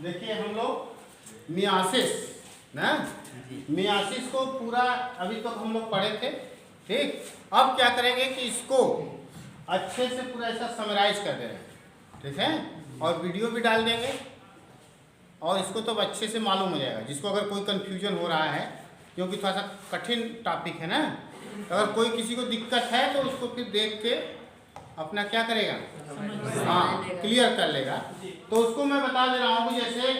देखिए हम लोग मियासिस ना, मियासिस को पूरा अभी तक हम लोग पढ़े थे। ठीक, अब क्या करेंगे कि इसको अच्छे से पूरा ऐसा समराइज कर दे रहे हैं। ठीक है, और वीडियो भी डाल देंगे और इसको तो अच्छे से मालूम हो जाएगा। जिसको अगर कोई कंफ्यूजन हो रहा है, क्योंकि थोड़ा सा कठिन टॉपिक है ना, तो अगर कोई किसी को दिक्कत है तो उसको फिर देख के अपना क्या करेगा, हाँ क्लियर कर लेगा। तो उसको मैं बता दे रहा हूँ। जैसे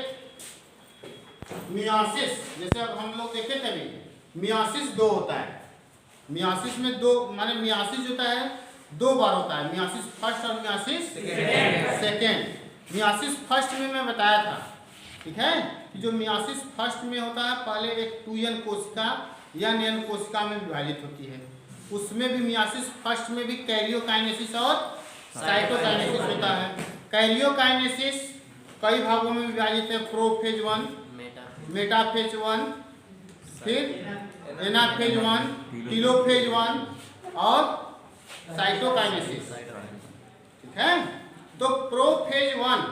मियासिस, जैसे अब हम लोग देखे थे अभी, मियासिस दो होता है। मियासिस में दो माने मियासिस होता है दो बार होता है, मियासिस फर्स्ट और मियासिस सेकेंड। मियासिस फर्स्ट में मैं बताया था, ठीक है, कि जो मियासिस फर्स्ट में होता है पहले एक 2n कोशिका या n कोशिका में विभाजित होती है। उसमें भी मियासिस फर्स्ट में भी कैरियोकाइनेसिस और साइटोकाइनेसिस होता है। कैरियोकाइनेसिस कई भागों में विभाजित है, प्रोफेज 1, मेटाफेज 1, फिर एनाफेज 1, टेलोफेज 1 और साइटोकाइनेसिस। ठीक है, तो प्रोफेज 1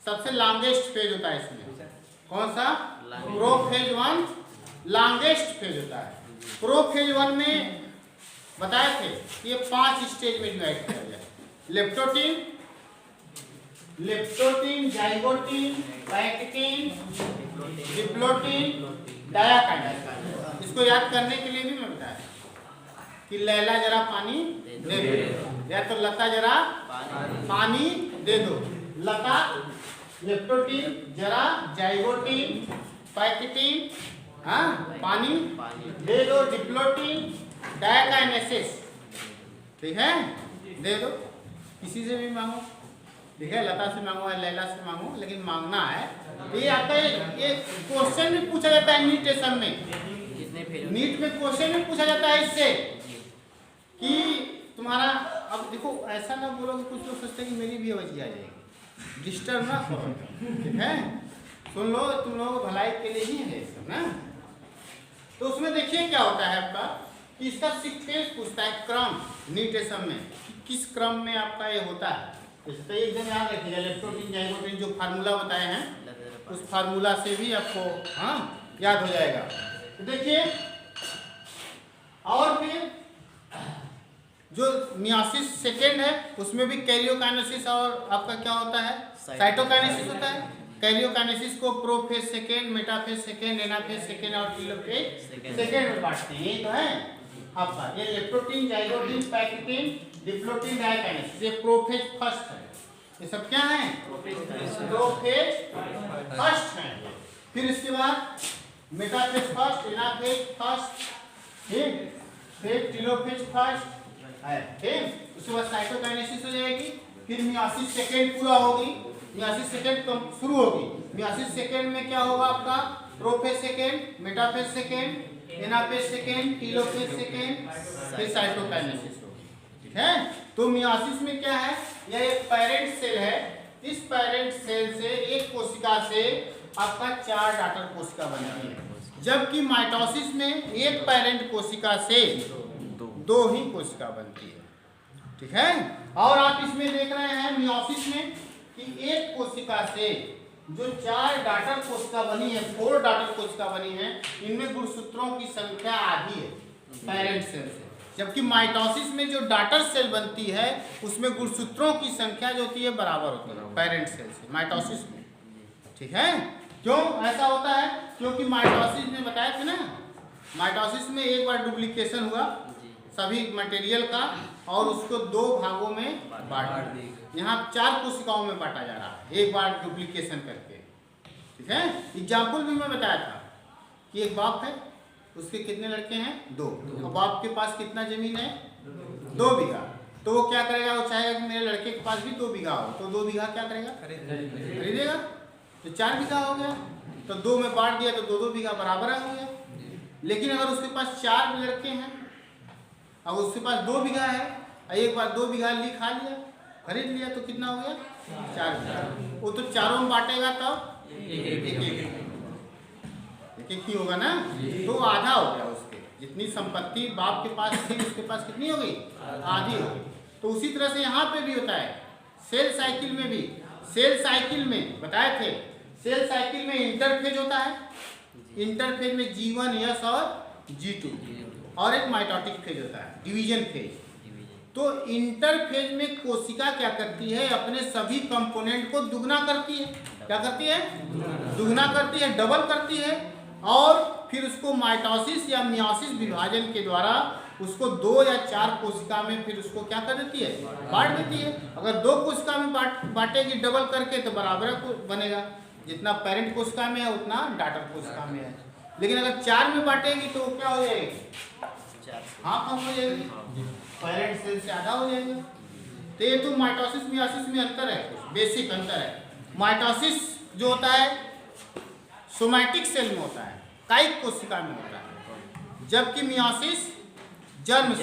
सबसे लॉन्गेस्ट फेज होता है। इसमें कौन सा? प्रोफेज 1 लॉन्गेस्ट फेज होता है। प्रोफेज 1 में बताए थे ये 5 स्टेज में डिवाइड किया गया। Leptotene, zygotene, pachytene, diplotene, diakinesis. इसको याद करने के लिए भी मैं बताया कि लैला जरा पानी दे दो, या तो लता जरा पानी दे दो। लता, लेप्टोटीन, जरा, जाइगोटीन, पैक्टिन, हाँ पानी दे दो, डिप्लोटीन, डायाकाइनेसिस। ठीक है, दे दो, किसी से भी मांगो। ठीक है, लता से मांगो या लैला से मांगो, लेकिन मांगना है। ये आपका ये क्वेश्चन भी पूछा जाता है नीट में। नीट में क्वेश्चन भी पूछा जाता है इससे कि तुम्हारा, अब देखो ऐसा ना बोलो कि कुछ लोग सोचते हैं कि मेरी भी आवाज़ आ जाएगी, डिस्टर्ब ना करो। ठीक है, सुन लो, तुम लोगों को भलाई के लिए ही है सब ना। तो उसमें देखिए क्या होता है आपका कि इसका सीक्वेंस पूछता है, क्रम, नीटेशन में किस क्रम में आपका ये होता है। तो एकदम याद रखिएगा, लेप्टोटीन, जाइगोटीन जो फार्मूला बताए हैं उस फार्मूला से भी आपको हाँ याद हो जाएगा। तो देखिए, और फिर जो मियासिस सेकेंड है उसमें भी कैरियोकाइनेसिस और आपका क्या होता है, साइटोकाइनेसिस होता है। कैरियोकाइनेसिस को prophase second, metaphase second, anaphase second और टेलोफेज सेकेंड में बांटते हैं। ये तो है आपका, ये लेप्टोटीन, जाइगोटीन, पैक्टिन, डिप्लोटीन, डायाकाइनेसिस, ये प्रोफेज फर्स्ट है। ये सब क्या है? प्रोफेज फर्स्ट है। फिर इसके बाद मेटाफेज फर्स्ट, एनाफेज फर्स्ट, फिर टेलोफेज फर्स्ट है। ठीक, उसके बाद साइटोकाइनेसिस हो जाएगी। फिर मियासिस सेकेंड पूरा होगी, मियासिस सेकेंड शुरू होगी। मियासिस सेकेंड में क्या होगा आपका? Prophase second, metaphase second, anaphase second, telophase second, फिर साइटोकाइनेसिस होगी। ठीक है, तो मियासिस में क्या है, यह एक पेरेंट सेल है। इस पेरेंट सेल से एक कोशिका से आपका 4 डॉटर कोशिका बनती है, जबकि माइटोसिस में एक पेरेंट कोशिका से 2 ही कोशिका बनती है। ठीक है, और आप इसमें देख रहे हैं मियोसिस में कि एक कोशिका से जो 4 डॉटर कोशिका बनी है, 4 डॉटर कोशिका बनी है, इनमें गुणसूत्रों की संख्या आधी है पेरेंट सेल से। जबकि माइटोसिस में जो डॉटर सेल बनती है उसमें गुणसूत्रों की संख्या जो होती है बराबर होती है पेरेंट सेल से, माइटोसिस में। ठीक है, क्यों ऐसा होता है? क्योंकि माइटोसिस में बताया था ना, माइटोसिस में एक बार डुप्लीकेशन हुआ सभी मटेरियल का और उसको 2 भागों में बांट दिया। यहाँ 4 कोशिकाओं में बांटा जा रहा है एक बार डुप्लीकेशन करके। ठीक है, एग्जाम्पल भी मैं बताया था कि एक बाप है, उसके कितने लड़के हैं? 2। तो बाप के पास कितना जमीन है? 2 बीघा। तो वो क्या करेगा, वो चाहेगा कि मेरे लड़के के पास भी 2 बीघा हो, तो 2 बीघा क्या करेगा? खरीदेगा। तो 4 बीघा हो गया, तो 2 में बांट दिया तो 2-2 बीघा बराबर हो गया। लेकिन अगर उसके पास 4 लड़के हैं और उसके पास 2 बीघा है, एक बार 2 बीघा खा लिया, खरीद लिया, तो कितना हो गया? 4 बीघा। वो तो चारों में बांटेगा तब एक ही होगा ना, तो आधा हो गया। उसके जितनी संपत्ति बाप के पास थी उसके पास कितनी हो गई? आधी हो गई। तो उसी तरह से यहाँ पे भी होता है, सेल साइकिल में भी। सेल साइकिल में बताए थे, सेल साइकिल में इंटरफेज होता है, इंटरफेज में G1 S और G2 और एक माइटोटिक फेज होता है, डिवीजन फेज। तो इंटरफेज में कोशिका क्या करती है, अपने सभी कंपोनेंट को दुगना करती है। क्या करती है? दुगना करती है, डबल करती है, और फिर उसको माइटोसिस या मियोसिस विभाजन के द्वारा उसको 2 या 4 कोशिका में फिर उसको क्या कर देती है, बांट देती है। अगर 2 कोशिका में बांटेगी डबल करके तो बराबर बनेगा, जितना पेरेंट कोशिका में है उतना डॉटर कोशिका में है। लेकिन अगर 4 में बांटेगी तो क्या हो जाएगी, हाँ कम हो जाएगी, पेरेंट सेल से आधा हो जाएगा। तो ये तो माइटोसिस मियोसिस में अंतर है, बेसिक अंतर है। माइटोसिस जो होता है सोमैटिक सेल में होता है, कायिक कोशिका में होता है, जबकि मियोसिस जर्म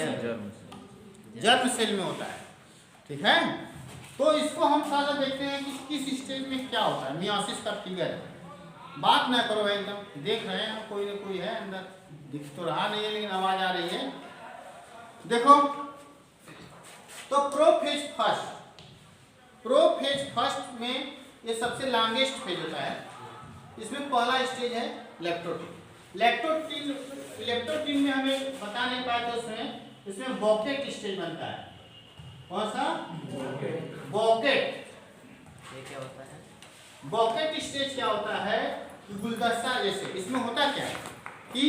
सेल में होता है। ठीक है, तो इसको हम सारा देखते हैं कि किस स्टेज में क्या होता है। मियोसिस का फिगर है, बात ना करो एकदम, देख रहे हैं कोई ना कोई है अंदर, दिख तो रहा नहीं है लेकिन आवाज आ रही है। देखो तो प्रोफेज फर्स्ट में ये सबसे लॉन्गेस्ट फेज होता है। इसमें पहला स्टेज है लेप्टोटीन। लेप्टोटीन में हमें बता नहीं पाए तो इसमें बॉकेट स्टेज बनता है। कौन सा? बॉकेट। ये क्या होता है? बॉकेट स्टेज क्या होता है कि गुलदस्ता जैसे, इसमें होता क्या है कि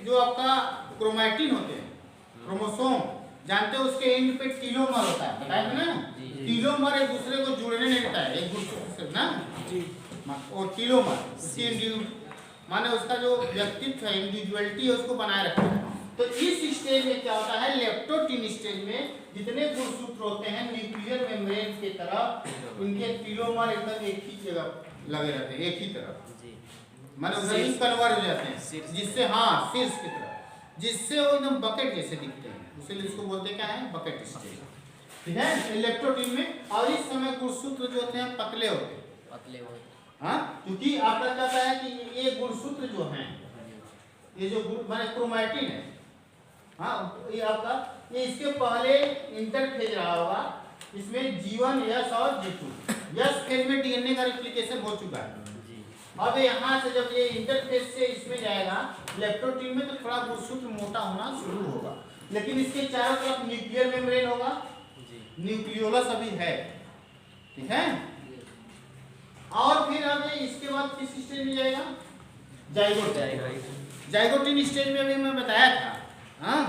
जो आपका क्रोमैटिन होते हैं, क्रोमोसोम जानते हो, उसके एंड पे टीलोमर होता है, बताया था ना? टीलोमर एक दूसरे को जुड़ने नहीं देता है, एक गुणसूत्र से ना जी, और टीलोमर उसकी माने उसका जो व्यक्तित्व है, इंडिविजुअलिटी है, उसको बनाए रखता है। तो इस स्टेज में क्या होता है, लेप्टोटीन स्टेज में जितने गुणसूत्र होते हैं न्यूक्लियर मेम्ब्रेन की तरफ, उनके टीलोमर एकदम एक ही जगह लगे रहते हैं, एक ही तरफ, माने उधर ही कन्वर्ट हो जाते हैं, जिससे हाँ शीर्ष की तरफ, जिससे वो एकदम बकेट जैसे दिखते हैं, इसलिए इसको बोलते क्या है, बकेट स्टेज। ठीक है, इलेक्ट्रोटीन में। और इस समय गुणसूत्र जो होते हैं पतले होते हैं, हाँ, क्योंकि आपका क्या है कि ये गुणसूत्र जो हैं, ये जो माने क्रोमैटिन है, हाँ, ये आपका ये इसके पहले इंटरफेज रहा होगा, इसमें G1 S और G2 S फेज में डीएनए का रेप्लिकेशन हो चुका है। अब यहाँ से जब ये इंटरफेज से इसमें जाएगा लेप्टोटीन में, तो थोड़ा गुणसूत्र मोटा होना शुरू होगा, लेकिन इसके चारों तरफ न्यूक्लियर मेम्ब्रेन होगा, न्यूक्लियोलस अभी है। ठीक है, और फिर अब इसके बाद किस स्टेज में जाएगा, जाइगोटीन स्टेज में अभी मैं बताया था, हाँ,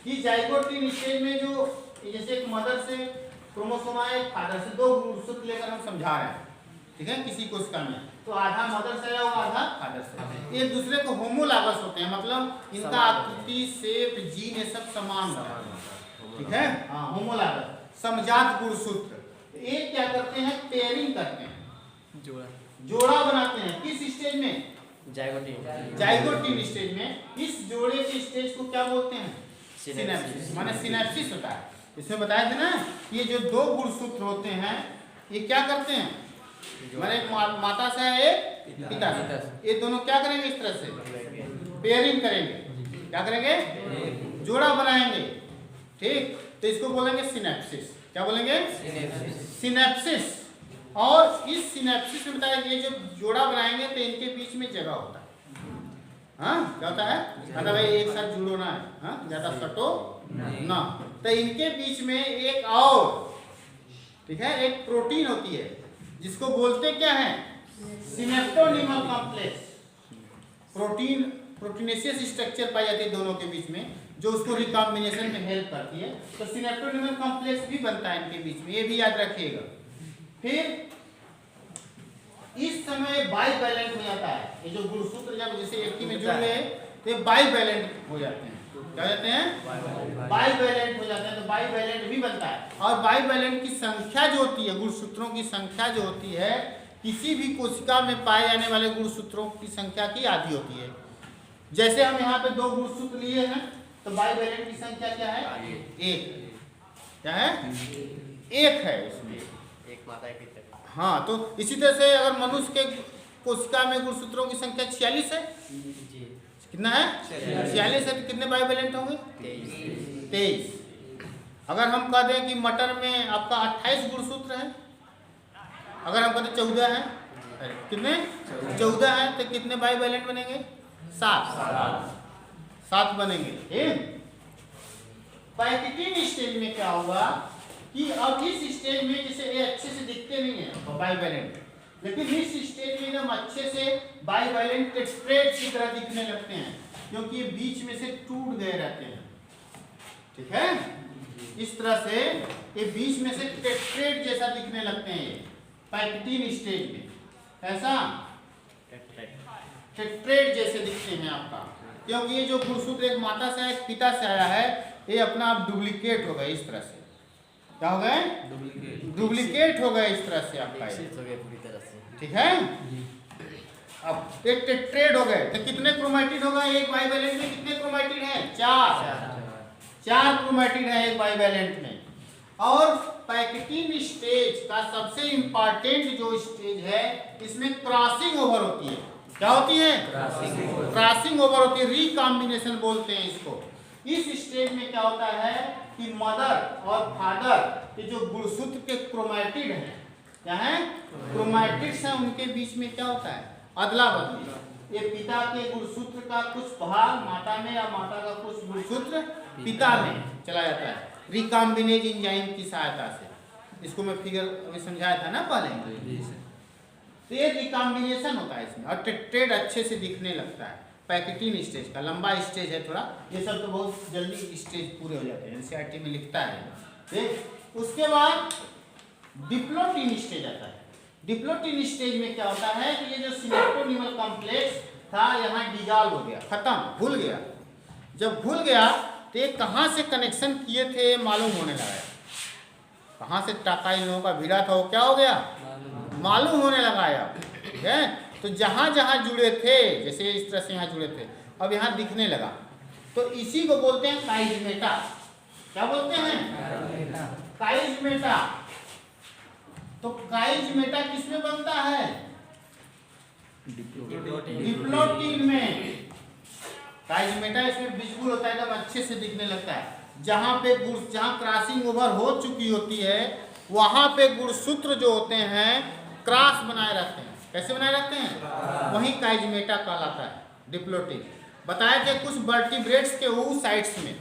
कि जाइगोटीन स्टेज में जो जैसे एक मदर से क्रोमोसोम आए, फादर से 2 गुणसूत्र लेकर हम समझा रहे हैं। ठीक है, किसी कोशिका में तो आधा मदर से आया हुआ, आधा फादर से, एक दूसरे को होमोलॉगस होते हैं, मतलब इनका आकृति, शेप, जीन ये सब समान होता है। ठीक है, हाँ, होमोलॉगस समजात गुणसूत्र। एक क्या करते हैं, पेयरिंग करते हैं, जोड़ा बनाते हैं। किस स्टेज में, जाइगोटीन स्टेज में। इस जोड़े के स्टेज को क्या बोलते हैं, सिनेप्सिस, माने सिनेप्सिस होता है। इसमें बताया था ना, ये जो 2 गुणसूत्र होते हैं ये क्या करते हैं, माने एक माता से है, एक पिता से, ये दोनों क्या करेंगे, इस तरह से पेयरिंग करेंगे, क्या करेंगे, जोड़ा बनाएंगे। ठीक, तो इसको बोलेंगे सिनेप्सिस। क्या बोलेंगे, सिनेप्सिस। और इस सिनेप्सिस में बताया ये जब जोड़ा बनाएंगे तो इनके बीच में जगह होता है, हाँ, क्या होता है, मतलब भाई एक साथ जुड़ो ना, हाँ, ज्यादा सटो ना, तो इनके बीच में एक और, ठीक है, एक प्रोटीन होती है जिसको बोलते क्या है, सिनेप्टोनिमल कॉम्प्लेक्स। प्रोटीनेशियस स्ट्रक्चर पाई जाती है दोनों के बीच में, जो उसको रिकॉम्बिनेशन में हेल्प करती है। तो सिनेप्टोनिमल कॉम्प्लेक्स भी बनता है इनके बीच में, ये भी याद रखिएगा। फिर इस समय बाइवैलेंट हो जाता है, ये जो गुणसूत्र जब जैसे एक ही में जुड़ गए तो ये बाइवैलेंट हो जाते हैं। क्या हो जाते हैं, बाइवैलेंट हो जाते हैं। तो बाइवैलेंट भी बनता है, और बाइवैलेंट की संख्या जो होती है, गुणसूत्रों की संख्या जो होती है, किसी भी कोशिका में पाए जाने वाले गुणसूत्रों की संख्या की आधी होती है। जैसे हम यहाँ पे 2 गुणसूत्र लिए हैं, तो बाइवैलेंट की संख्या क्या है, 1। क्या है, 1 है इसमें, एक माता एक पिता। हाँ, तो इसी तरह से अगर मनुष्य के कोशिका में गुणसूत्रों की संख्या 46 है, कितना है, 46 है, तो कितने बाइवैलेंट होंगे, 23। अगर हम कह दें कि मटर में आपका 28 गुणसूत्र है, अगर हम कहते 14 है, कितने 14 है तो कितने बाईवैलेंट बनेंगे 7 बनेंगे। पैकेटिंग स्टेज में क्या होगा कि अब इस स्टेज में जैसे ये अच्छे से दिखते नहीं है बाईवैलेंट, लेकिन इस स्टेज में एकदम अच्छे से बाईवैलेंट टेट्रेड की तरह दिखने लगते हैं क्योंकि ये बीच में से टूट गए रहते हैं। ठीक है, इस तरह से ये बीच में से टेट्रेड जैसा दिखने लगते हैं ये पैकेटिंग स्टेज में। ऐसा टेट्रेड जैसे दिखते हैं आपका, क्योंकि ये जो गुणसूत्र एक माता से एक पिता से आया है, ये अपना आप डुप्लीकेट हो गए। इस तरह से क्या हो गए? डुप्लीकेट हो गए इस तरह से आपका पूरी तरह से। ठीक है, अब एक टेट्रेड हो गए तो कितने क्रोमैटिड होगा एक बाईवैलेंट में? कितने क्रोमैटिड है? 4 क्रोमैटिड है एक बाईवैलेंट में। और पैकेटिंग स्टेज का सबसे इंपॉर्टेंट जो स्टेज है, इसमें क्रॉसिंग ओवर होती है। क्या होती है? क्रॉसिंग ओवर होती है, रिकॉम्बिनेशन बोलते हैं इसको। इस स्टेज में क्या होता है कि मदर और फादर ये जो गुणसूत्र के क्रोमैटिड हैं, क्या है? क्रोमैटिड्स हैं, उनके बीच में क्या होता है? अदला बदली। ये पिता के गुणसूत्र का कुछ भाग माता में या माता का कुछ गुणसूत्र पिता में चला जाता है रिकॉम्बिनेज एंजाइम की सहायता से। इसको मैं फिगर अभी समझाया था ना पहले। तो ये रिकॉम्बिनेशन होता है इसमें और टेट्रेड अच्छे से दिखने लगता है। पैकेटिंग स्टेज का लंबा स्टेज है थोड़ा, ये सब तो बहुत जल्दी स्टेज पूरे हो जाते हैं, एनसीईआरटी में लिखता है। ठीक, उसके बाद डिप्लोटिन स्टेज आता है। डिप्लोटिन स्टेज में क्या होता है कि ये जो सिनेप्टोनिमल कॉम्प्लेक्स था यहाँ डिजॉल्व हो गया, खत्म, भूल गया। जब भूल गया तो ये कहाँ से कनेक्शन किए थे मालूम होने लगा। कहाँ से टाका इन लोगों का भिड़ा था वो क्या हो गया? मालूम होने लगा अब। ठीक है, तो जहाँ जहाँ जुड़े थे, जैसे इस तरह से यहाँ जुड़े थे, अब यहाँ दिखने लगा। तो इसी को बोलते हैं काइजमेटा। क्या बोलते हैं? काइजमेटा। तो काइजमेटा किसमें बनता है? डिप्लोटिन में। काइजमेटा इसमें विजिबल होता है, एकदम अच्छे से दिखने लगता है। जहाँ पे जहाँ क्रॉसिंग ओवर हो चुकी होती है वहाँ पे गुणसूत्र जो होते हैं क्रॉस बनाए रखते हैं। कैसे बनाए रखते हैं? वही काइजमेटा कहलाता है, डिप्लोटिन। बताया कि कुछ वर्टिब्रेट्स के वो साइड्स में,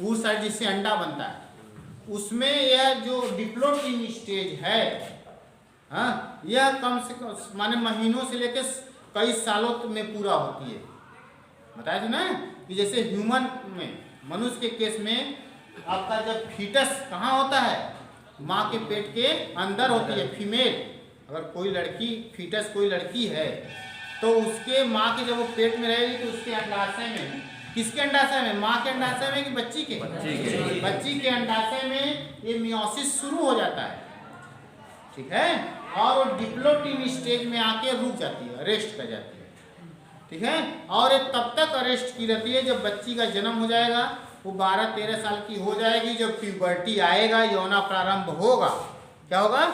वो साइड जिससे अंडा बनता है, उसमें यह जो डिप्लोटिन स्टेज है, हाँ, यह कम से कम माने महीनों से लेकर कई सालों में पूरा होती है। बताया तो ना कि जैसे ह्यूमन में, मनुष्य के केस में आपका जब फीटस कहाँ होता है? माँ के पेट के अंदर होती है, फीमेल। अगर कोई लड़की, फीटस कोई लड़की है तो उसके माँ के जब वो पेट में रहेगी तो उसके अंडाशय में, किसके अंडाशय में? माँ के अंडाशय में कि बच्ची के? बच्ची के अंडाशय में ये मियोसिस शुरू हो जाता है। ठीक है, और वो डिप्लोटिन स्टेज में आके रुक जाती है, अरेस्ट कर जाती है। ठीक है, और ये तब तक अरेस्ट की रहती है जब बच्ची का जन्म हो जाएगा, वो 12-13 साल की हो जाएगी। जब प्यूबर्टी आएगा, यौना प्रारंभ होगा, क्या होगा?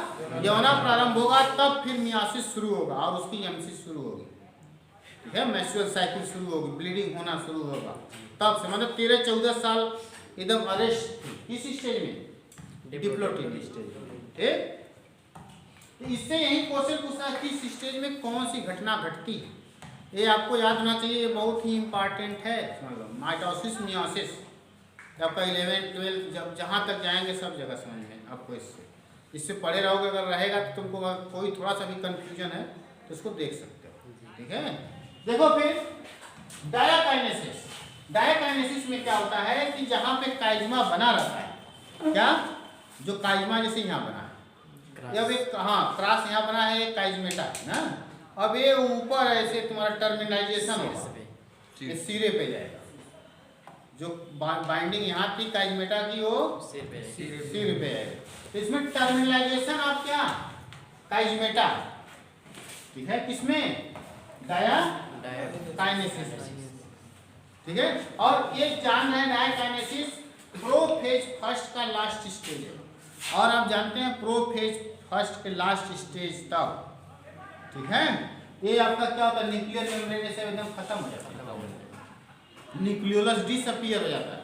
यौना प्रारंभ होगा, तब फिर मियोसिस शुरू होगा और उसकी एमसिस शुरू होगी। ठीक है, मेंस्ट्रुअल साइकिल शुरू होगी, ब्लीडिंग होना शुरू होगा। तब से मतलब 13-14 साल एकदम अरेस्ट थी। इस स्टेज में, डिप्लोटिन स्टेज। ठीक, इससे यही क्वेश्चन पूछा है कि इस स्टेज में कौन सी घटना घटती है। ये आपको याद होना चाहिए, ये बहुत ही इंपॉर्टेंट है। माइटोसिस, मियोसिस, आपका 11-12 जब जहाँ तक जाएंगे सब जगह समझ में आपको। इससे पढ़े रहोगे, अगर रहेगा तो तुमको कोई थोड़ा सा भी कंफ्यूजन है तो उसको देख सकते हो। ठीक है, देखो फिर डायाकाइनेसिस। डायाकाइनेसिस में क्या होता है कि जहाँ पे काइजमा बना रहता है, क्या जो काइजमा जैसे यहाँ बना है, जब एक हाँ क्रॉस यहाँ बना है, काइजमेटा ना, अब ये ऊपर ऐसे तुम्हारा टर्मिनाइजेशन होगा, ये सिरे पे जाएगा। जो बाइंडिंग यहाँ थी काइजमेटा की वो सिर पे है, तो इसमें टर्मिनाइजेशन आप क्या? काइजमेटा। ठीक है, किसमें? डायाकाइनेसिस। ठीक है, और ये जान रहे डायाकाइनेसिस प्रोफेज फर्स्ट का लास्ट स्टेज है। और आप जानते हैं प्रोफेज फर्स्ट के लास्ट स्टेज तक, ठीक है, ये आपका क्या होता है? न्यूक्लियर मेम्ब्रेन से एकदम खत्म हो जाता है, न्यूक्लियोलस डिसअपीयर हो जाता है।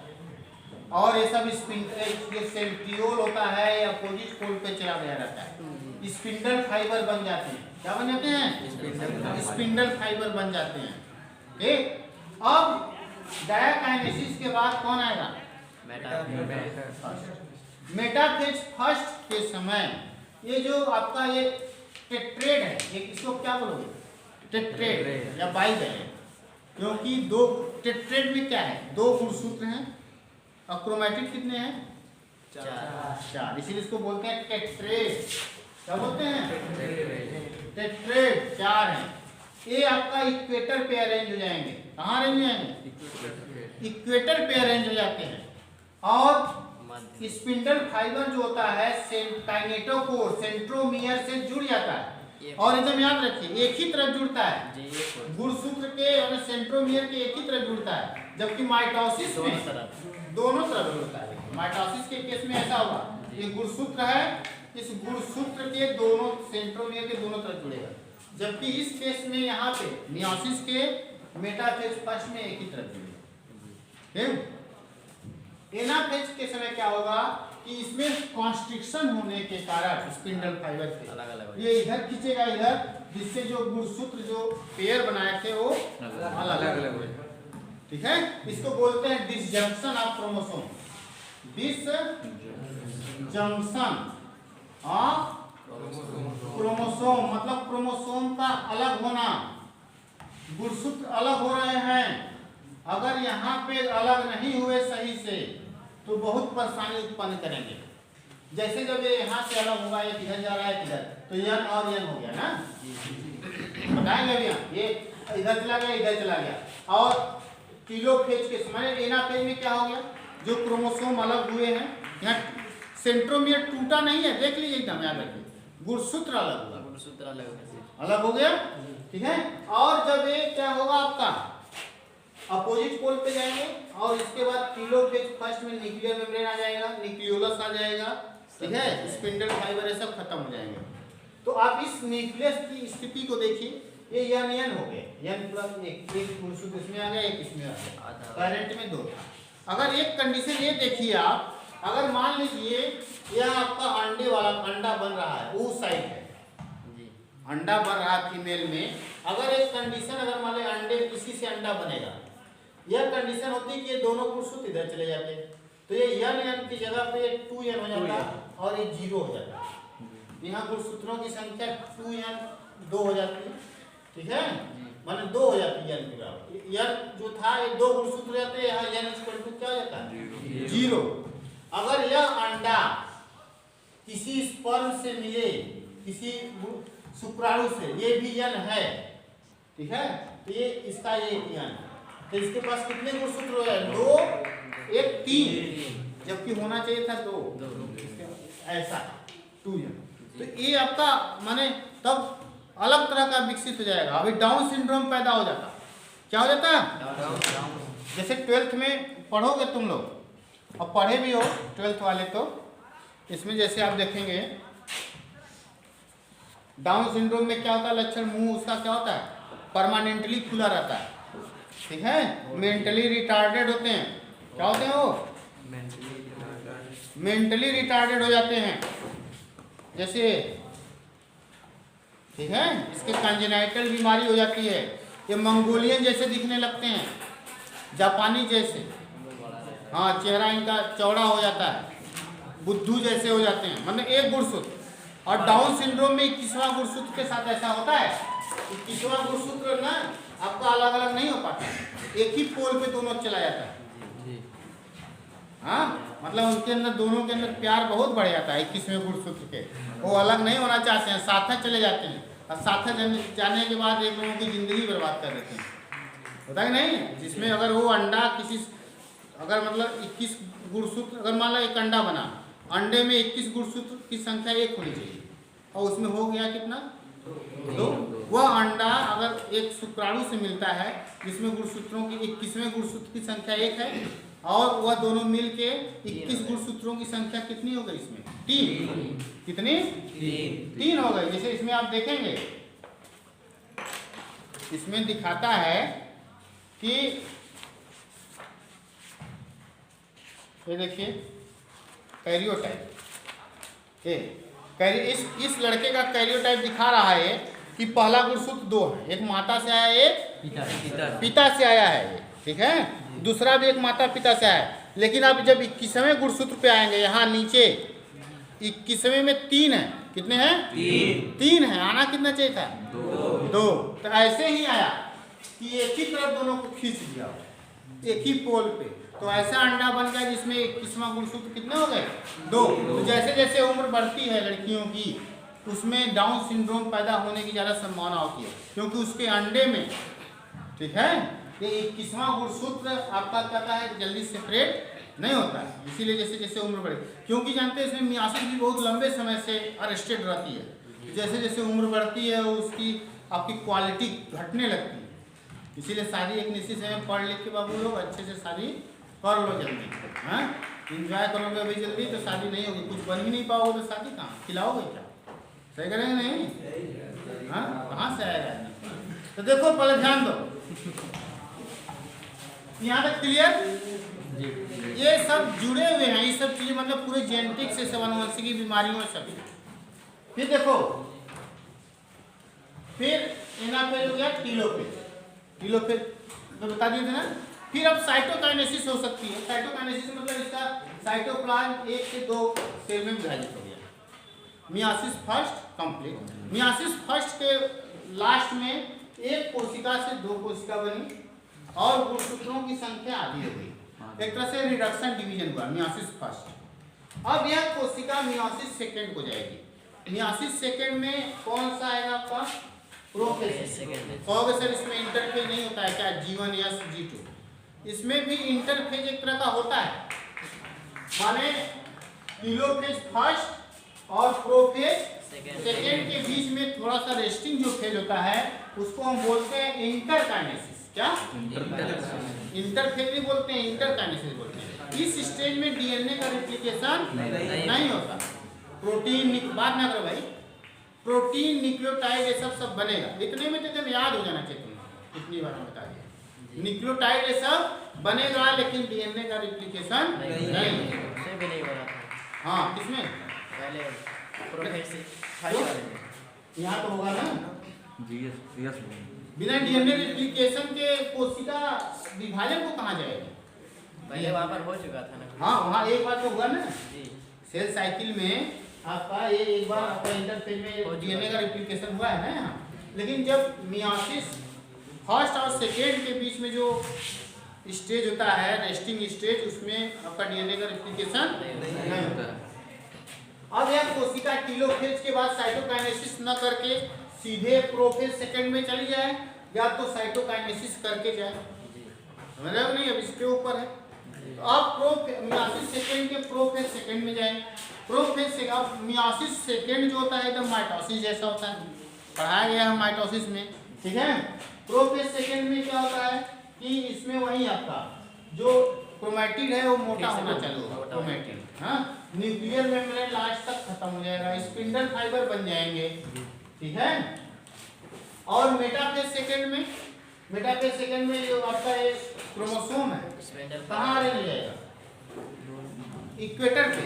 और ये सब सेंट्रियोल होता है या अपोजिट पोल पे चला गया रहता है। स्पिंडल फाइबर बन जाते हैं। क्या बन जाते हैं? स्पिंडल फाइबर बन जाते हैं। ठीक, अब डायाकाइनेसिस के बाद कौन आएगा? मेटाफेज फर्स्ट के समय ये जो आपका ये टेट्रेड है, ये इसको क्या बोलोगे? टेट्रेड या बाई है, क्योंकि दो टेट्रेड में क्या है? दो गुणसूत्र हैं और क्रोमैटिड कितने हैं? चार, इसीलिए इसको बोलते हैं टेट्रेड। क्या बोलते हैं? टेट्रेड, चार हैं। ये आपका इक्वेटर पे अरेंज हो जाएंगे। कहाँ अरेंज हो जाएंगे? इक्वेटर पे अरेंज हो जाते हैं। और स्पिंडल फाइबर जो होता है काइनेटोकोर सेंट्रोमियर से जुड़ जाता है। और एकदम याद रखिए, एक ही तरफ जुड़ता है, गुणसूत्र के और सेंट्रोमियर के एक ही तरफ जुड़ता है, जबकि माइटोसिस में दोनों तरफ जुड़ता है। माइटोसिस के केस में ऐसा होगा, ये गुणसूत्र है, इस गुणसूत्र के दोनों सेंट्रोमियर के दोनों तरफ जुड़ेगा, जबकि इस केस में यहाँ पे मियोसिस के मेटाफेज फर्स्ट में एक ही तरफ जुड़ेगा। एनाफेज के समय क्या होगा कि इसमें कॉन्स्ट्रिक्शन होने के कारण स्पिंडल फाइबर के अलग-अलग ये इधर खींचेगा इधर, जिससे जो गुणसूत्र जो पेयर बनाए थे वो अलग-अलग हो। ठीक है, इसको बोलते हैं disjunction of chromosome. Disjunction of chromosome मतलब क्रोमोसोम का अलग होना, गुणसूत्र अलग हो रहे हैं। अगर यहाँ पे अलग नहीं हुए सही से तो बहुत परेशानी उत्पन्न करेंगे। जैसे जब ये यहाँ से अलग होगा, एक इधर जा रहा है इधर, तो यन और यन हो गया ना, बताएंगे भैया, ये इधर चला गया इधर चला गया। और टेलोफेज के समय एनाफेज में क्या हो गया, जो क्रोमोसोम अलग हुए हैं, यहाँ सेंट्रोमियर टूटा नहीं है, देख लीजिए एकदम याद रखिए, गुणसूत्र अलग हुआ, गुणसूत्र अलग हो गया। ठीक है, और जब ये क्या होगा आपका अपोजिट पोल पे जाएंगे और इसके बाद टेलोफेज फर्स्ट में न्यूक्लियर मेम्ब्रेन आ जाएगा, न्यूक्लियोलस आ जाएगा। ठीक है, स्पिंडल फाइबर ये सब खत्म हो जाएंगे। तो आप इस न्यूक्लियस की स्थिति को देखिए, ये यन हो गए, यन प्लस एक गुणसूत्र इसमें आ गया, एक इसमें आ गया, पेरेंट में दो था। अगर एक कंडीशन ये देखिए आप, अगर मान लीजिए यह आपका अंडे वाला अंडा बन रहा है, उस साइड है अंडा बन रहा है फीमेल में, अगर एक कंडीशन अगर मान लीजिए अंडे इसी से अंडा बनेगा, यह कंडीशन होती है कि ये दोनों गुणसूत्र इधर चले जाते हैं, तो ये यन की जगह पे 2n हो जाता है और ये 0 हो जाता है। यहाँ गुणसूत्रों की संख्या 2n 2 हो जाती है। ठीक है, माने 2 हो जाती है यन की बराबर। यन जो था ये 2 गुणसूत्र हो जाते हैं, यहाँ यन इक्वल टू क्या हो जाता है? 0। अगर यह अंडा किसी स्पर्म से मिले, किसी शुक्राणु से, ये भी यन है, ठीक है, तो ये इसका ये यन, तो इसके पास कितने गुणसूत्र हो जाए? 2 1 3, जबकि होना चाहिए था 2 ऐसा 2n। तो ये आपका माने तब अलग तरह का विकसित हो जाएगा। अभी डाउन सिंड्रोम पैदा हो जाता, क्या हो जाता? जैसे 12th में पढ़ोगे तुम लोग, अब पढ़े भी हो 12th वाले, तो इसमें जैसे आप देखेंगे डाउन सिंड्रोम में क्या होता है लक्षण, मुंह उसका क्या होता है? परमानेंटली खुला रहता है। ठीक है, मेंटली रिटार्डेड होते हैं। क्या होते हैं वो? मेंटली रिटार्डेड हो जाते हैं। जैसे ठीक है, इसके कंजेनाइटल बीमारी हो जाती है, ये मंगोलियन जैसे दिखने लगते हैं, जापानी जैसे, हाँ चेहरा इनका चौड़ा हो जाता है, बुद्धू जैसे हो जाते हैं, मतलब एक गुणसूत्र। और डाउन सिंड्रोम में 21वां गुणसूत्र के साथ ऐसा होता है, 21वां गुणसूत्र ना आपका अलग अलग नहीं हो पाता, एक ही पोल पे दोनों चला जाता है। हाँ, मतलब उनके अंदर दोनों के अंदर प्यार बहुत बढ़ जाता है 21वें गुणसूत्र के, वो अलग नहीं होना चाहते हैं, साथ चले जाते हैं, और साथ जाने के बाद एक लोगों की जिंदगी बर्बाद कर देते हैं, होता है नहीं? जिसमें अगर वो अंडा किसी, अगर मतलब 21 गुणसूत्र, अगर मान लो एक अंडा बना, अंडे में 21 गुणसूत्र की संख्या 1 होनी चाहिए, और उसमें हो गया कितना? 2। वह अंडा अगर एक शुक्राणु से मिलता है जिसमें गुणसूत्रों की 21वें गुणसूत्र की संख्या 1 है, और वह दोनों मिल के 21 गुणसूत्रों की संख्या कितनी हो गई इसमें? 3। कितनी? 3 हो गई। जैसे इसमें आप देखेंगे, इसमें दिखाता है कि ये देखिए कैरियोटाइप, इस लड़के का कैरियोटाइप दिखा रहा है कि पहला गुणसूत्र 2 है, एक माता से आया, एक पिता से आया है, ठीक है। दूसरा भी एक माता पिता से आया है। लेकिन अब जब 21वें गुणसूत्र पे आएंगे, यहाँ नीचे 21वें में 3 है। कितने हैं? 3 है। आना कितना चाहिए था? 2। तो ऐसे ही आया कि एक ही तरफ दोनों को खींच दिया, एक ही पोल पे, तो ऐसा अंडा बन गया जिसमें 21वां गुणसूत्र कितने हो गए? 2। तो जैसे जैसे उम्र बढ़ती है लड़कियों की, उसमें डाउन सिंड्रोम पैदा होने की ज़्यादा संभावना होती है, क्योंकि उसके अंडे में, ठीक है, ये 21वां गुणसूत्र आपका क्या है, जल्दी सेपरेट नहीं होता है। इसीलिए जैसे जैसे उम्र बढ़े, क्योंकि जानते हैं इसमें मियासिस भी बहुत लंबे समय से अरेस्टेड रहती है। जैसे जैसे उम्र बढ़ती है उसकी आपकी क्वालिटी घटने लगती है। इसीलिए शादी एक निश्चित समय पढ़ लिख के बाबू लोग अच्छे से शादी कर लो जल्दी, हाँ। इंजॉय करोगे अभी जल्दी तो शादी नहीं होगी, कुछ बन ही नहीं पाओगे तो शादी कहाँ खिलाओगे, क्या सही करेंगे? नहीं, हाँ, कहाँ से आएगा? तो देखो पहले ध्यान दो, यहाँ तक क्लियर? ये सब जुड़े हुए हैं, ये सब चीजें, मतलब पूरे जेनेटिक से, अनुवंशिकी बीमारियों से सभी। फिर देखो, फिर एनाफेज हो गया, टीलोफेज तो बता दिए थे ना। फिर अब साइटोकाइनेसिस हो सकती है। साइटोकाइनेसिस मतलब इसका साइटोप्लाज्म 1 से 2 सेल में विभाजित हो गया। Myiasis first complete. Myiasis first के लास्ट में एक कोशिका से 2 कोशिका बनी और गुणसूत्रों की संख्या आधी हो गई। एक तरह से रिडक्शन डिवीजन हुआ मियासिस फर्स्ट। अब यह कोशिका मियासिस सेकेंड को जाएगी। मियासिस सेकेंड में कौन सा आएगा आपका? प्रोफेज। कहोगे सर इसमें इंटरफेज नहीं होता है क्या? G1 या G2? इसमें भी इंटरफेज एक तरह का होता है, माने टीलोफेज फर्स्ट और प्रोफेज सेकेंड के बीच में थोड़ा सा रेस्टिंग जो फेज होता है उसको हम बोलते हैं इंटरकाइनेसिस। क्या? इंटरफेज नहीं बोलते हैं, इंटरकाइनेसिस बोलते हैं। इस स्टेज में डीएनए का रेप्लिकेशन नहीं होता। प्रोटीन, बात ना करो भाई, प्रोटीन, न्यूक्लियोटाइड, ये सब बनेगा। इतने में तो एकदम याद हो जाना चाहिए तुम्हें, इतनी बार हम बता दिया। न्यूक्लियोटाइड ये सब बनेगा लेकिन डीएनए का रेप्लिकेशन नहीं होगा। हाँ, किसमें? पहले यहाँ तो होगा ना। बिना डीएनए रेप्लिकेशन के कोशिका विभाजन को कहाँ जाएगी? पहले वहाँ पर हो चुका था ना। हाँ, वहाँ एक बार तो हुआ ना, सेल साइकिल में आपका ये एक बार आपका इंटरफेज में डीएनए का रेप्लिकेशन हुआ है ना यहाँ। लेकिन जब मियासिस फर्स्ट और सेकेंड के बीच में जो स्टेज होता है, रेस्टिंग स्टेज, उसमें आपका डीएनए का रेप्लिकेशन नहीं होता है। अब यह कोशिका टीलोफेज के बाद साइटोकाइनेसिस न करके सीधे प्रोफेज सेकेंड में चली जाए या तो साइटोकाइनेसिस करके जाए, समझ रहे हो नहीं? अब इसके ऊपर है। तो अब मियासिस सेकेंड के प्रोफेज सेकेंड में जाए। प्रोफेज से अब मियासिस सेकेंड जो होता है एकदम माइटोसिस जैसा होता है, पढ़ाया गया है माइटोसिस में, ठीक है। प्रोफेज सेकेंड में क्या होता है कि इसमें वही आपका जो क्रोमैटिड है वो मोटा होना चालू होगा। क्रोमैटिड, हाँ, न्यूक्लियर मेम्ब्रेन लास्ट तक खत्म हो जाएगा, स्पिंडल फाइबर बन जाएंगे, ठीक है। और मेटाफेज सेकेंड में जो आपका ये क्रोमोसोम है कहाँ रह जाएगा? इक्वेटर पे,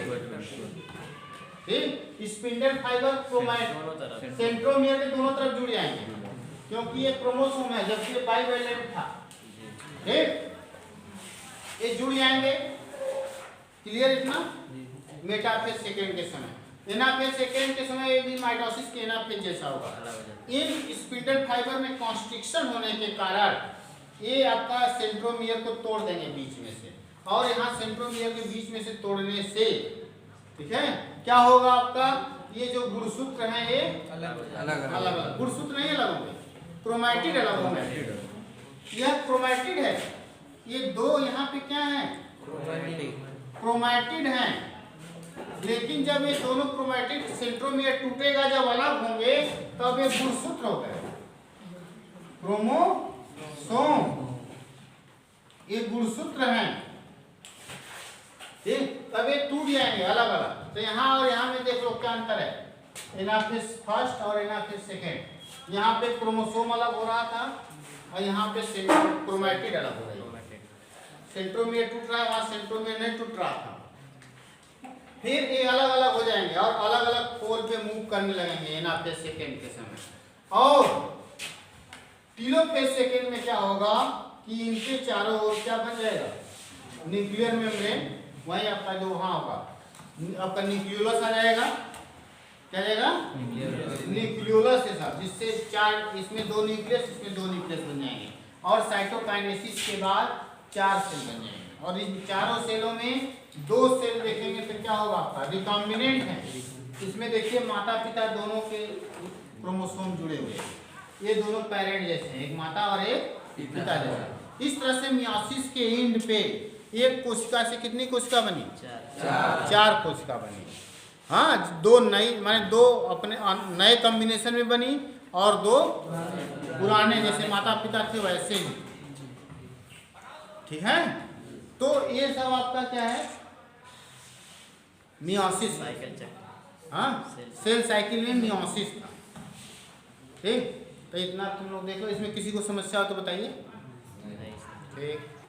ठीक। स्पिंडल फाइबर क्रोमैटिड सेंट्रोमियर के दोनों तरफ जुड़ जाएंगे क्योंकि ये क्रोमोसोम है, जबकि ये बाइवैलेंट था, ठीक। ये जुड़ जाएंगे, क्लियर इतना? मेटाफेज सेकेंड के समय। एनाफेज सेकेंड के समय ये भी माइटोसिस के एनाफेज जैसा होगा। इन स्पिंडल फाइबर में कॉन्स्ट्रिक्शन होने के कारण ये आपका सेंट्रोमियर को तोड़ देंगे बीच में से, और यहाँ सेंट्रोमियर के बीच में से तोड़ने से, ठीक है, क्या होगा आपका? ये जो गुणसूत्र हैं ये अलग गुणसूत्र नहीं अलग होंगे, क्रोमैटिड अलग होंगे। यह क्रोमैटिड है, ये 2 यहाँ पे क्या है? क्रोमैटिड हैं। लेकिन जब ये दोनों क्रोमैटिड सेंट्रोमियर टूटेगा, जब अलग होंगे तब ये गुणसूत्र हो गए, क्रोमोसोम, ये गुणसूत्र हैं, ठीक। तब ये टूट जाएंगे अलग अलग। तो यहाँ और यहाँ में देख लो क्या अंतर है, एनाफेज फर्स्ट और एनाफेज सेकेंड। यहाँ पे क्रोमोसोम अलग हो रहा था और यहाँ पे क्रोमैटिड अलग हो रहा है। सेंट्रोमियर टूट रहा है, वहाँ सेंट्रोमियर नहीं टूट रहा था, फिर ये अलग अलग हो जाएंगे और अलग अलग पोल पे मूव करने लगेंगे एनाफेज सेकेंड के समय। और टेलोफेज सेकेंड में क्या होगा कि इनके चारों ओर क्या बन जाएगा, न्यूक्लियर मेम्ब्रेन, वही आपका जो वहाँ होगा आपका न्यूक्लियोलस आ जाएगा। क्या जाएगा, न्यूक्लियोलस के साथ, जिससे चार, इसमें दो न्यूक्लियस, इसमें दो न्यूक्लियस बन जाएंगे। और साइटोकाइनेसिस के बाद 4 सेल बन जाएंगे और इन चारों सेलों में 2 सेल देखेंगे फिर क्या होगा आपका रिकॉम्बिनेंट है। इसमें देखिए माता पिता दोनों के क्रोमोसोम जुड़े हुए हैं, ये दोनों पेरेंट जैसे हैं, एक माता और एक पिता जैसा। इस तरह से मियोसिस के एंड पे एक कोशिका से कितनी कोशिका बनी, 4 कोशिका बनी। हाँ, 2 नई माने 2 अपने नए कॉम्बिनेशन में बनी और 2 पुराने जैसे माता पिता थे वैसे ही। ठीक है, तो ये सब आपका क्या है, मियोसिस। साइकिल चक्र। हाँ, सेल साइकिल में मियोसिस था। ठीक, तो इतना तुम लोग देखो, इसमें किसी को समस्या हो तो बताइए। नहीं। ठीक।